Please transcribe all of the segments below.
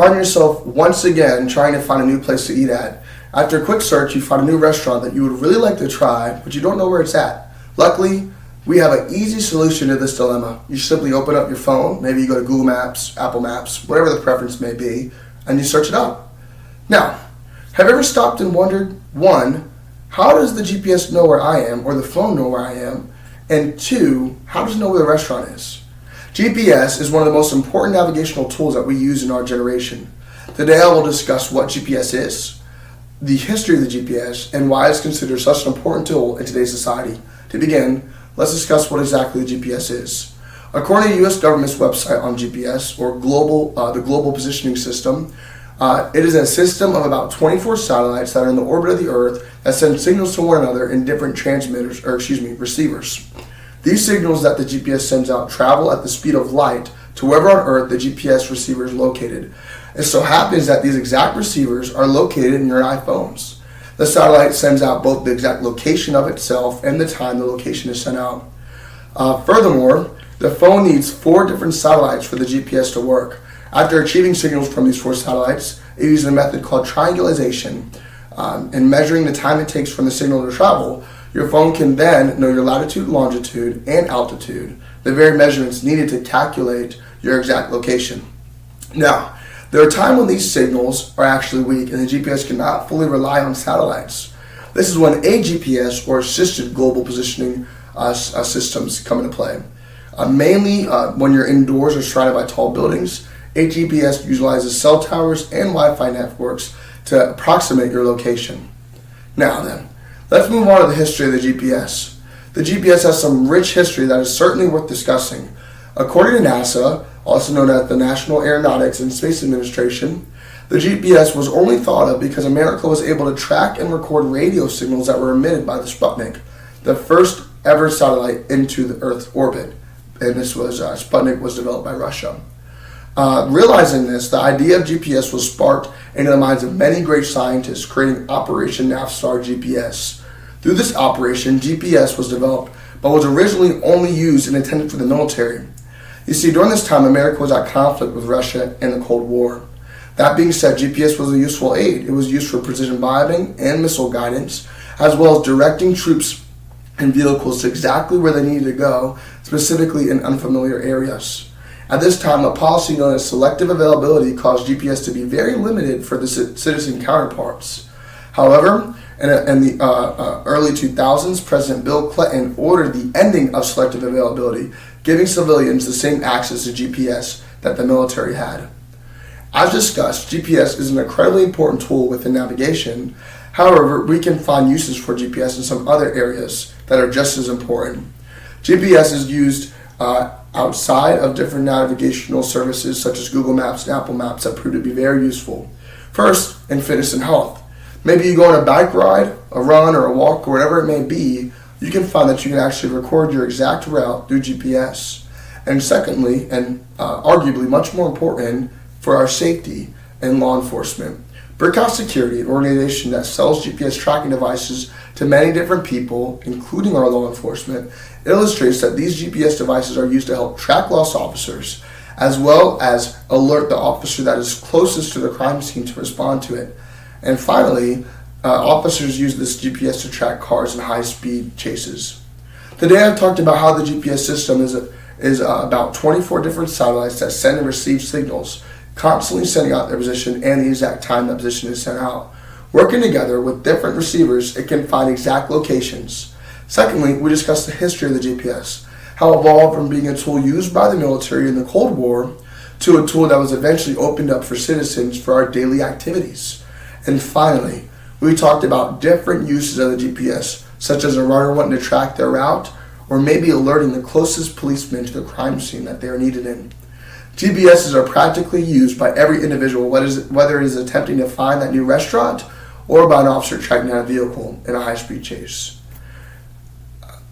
Find yourself once again trying to find a new place to eat at. After a quick search, you find a new restaurant that you would really like to try, but you don't know where it's at. Luckily, we have an easy solution to this dilemma. You simply open up your phone, maybe you go to Google Maps, Apple Maps, whatever the preference may be, and you search it up. Now, have you ever stopped and wondered, one, how does the GPS know where I am, or the phone know where I am? And two, how does it know where the restaurant is? GPS is one of the most important navigational tools that we use in our generation. Today I will discuss what GPS is, the history of the GPS, and why it's considered such an important tool in today's society. To begin, let's discuss what exactly the GPS is. According to the U.S. government's website on GPS, or the Global Positioning System, it is a system of about 24 satellites that are in the orbit of the Earth that send signals to one another in different receivers. These signals that the GPS sends out travel at the speed of light to wherever on Earth the GPS receiver is located. It so happens that these exact receivers are located in your iPhones. The satellite sends out both the exact location of itself and the time the location is sent out. Furthermore, the phone needs 4 different satellites for the GPS to work. After achieving signals from these 4 satellites, it uses a method called triangulation. In measuring the time it takes from the signal to travel, your phone can then know your latitude, longitude, and altitude, the very measurements needed to calculate your exact location. Now, there are times when these signals are actually weak and the GPS cannot fully rely on satellites. This is when a GPS or assisted global positioning systems come into play. Mainly when you're indoors or surrounded by tall buildings, a GPS utilizes cell towers and Wi-Fi networks to approximate your location. Now then, let's move on to the history of the GPS. The GPS has some rich history that is certainly worth discussing. According to NASA, also known as the National Aeronautics and Space Administration, the GPS was only thought of because America was able to track and record radio signals that were emitted by the Sputnik, the first ever satellite into the Earth's orbit. And this was Sputnik was developed by Russia. Realizing this, the idea of GPS was sparked into the minds of many great scientists, creating Operation Navstar GPS. Through this operation, GPS was developed, but was originally only used and intended for the military. You see, during this time, America was at conflict with Russia and the Cold War. That being said, GPS was a useful aid. It was used for precision bombing and missile guidance, as well as directing troops and vehicles to exactly where they needed to go, specifically in unfamiliar areas. At this time, a policy known as selective availability caused GPS to be very limited for the citizen counterparts. However, in the early 2000s, President Bill Clinton ordered the ending of selective availability, giving civilians the same access to GPS that the military had. As discussed, GPS is an incredibly important tool within navigation. However, we can find uses for GPS in some other areas that are just as important. GPS is used outside of different navigational services such as Google Maps and Apple Maps that prove to be very useful. First, in fitness and health. Maybe you go on a bike ride, a run, or a walk, or whatever it may be, you can find that you can actually record your exact route through GPS. And secondly, and arguably much more important, for our safety and law enforcement. Brickhouse Security, an organization that sells GPS tracking devices to many different people, including our law enforcement, illustrates that these GPS devices are used to help track lost officers, as well as alert the officer that is closest to the crime scene to respond to it. And finally, officers use this GPS to track cars in high-speed chases. Today I've talked about how the GPS system is about 24 different satellites that send and receive signals, constantly sending out their position and the exact time that position is sent out. Working together with different receivers, it can find exact locations. Secondly, we discussed the history of the GPS, how it evolved from being a tool used by the military in the Cold War to a tool that was eventually opened up for citizens for our daily activities. And finally, we talked about different uses of the GPS, such as a runner wanting to track their route, or maybe alerting the closest policeman to the crime scene that they are needed in. GPSs are practically used by every individual, whether it is attempting to find that new restaurant or by an officer tracking down a vehicle in a high-speed chase.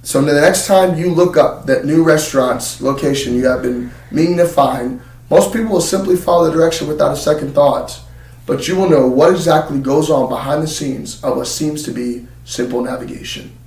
So the next time you look up that new restaurant's location you have been meaning to find, most people will simply follow the direction without a second thought. But you will know what exactly goes on behind the scenes of what seems to be simple navigation.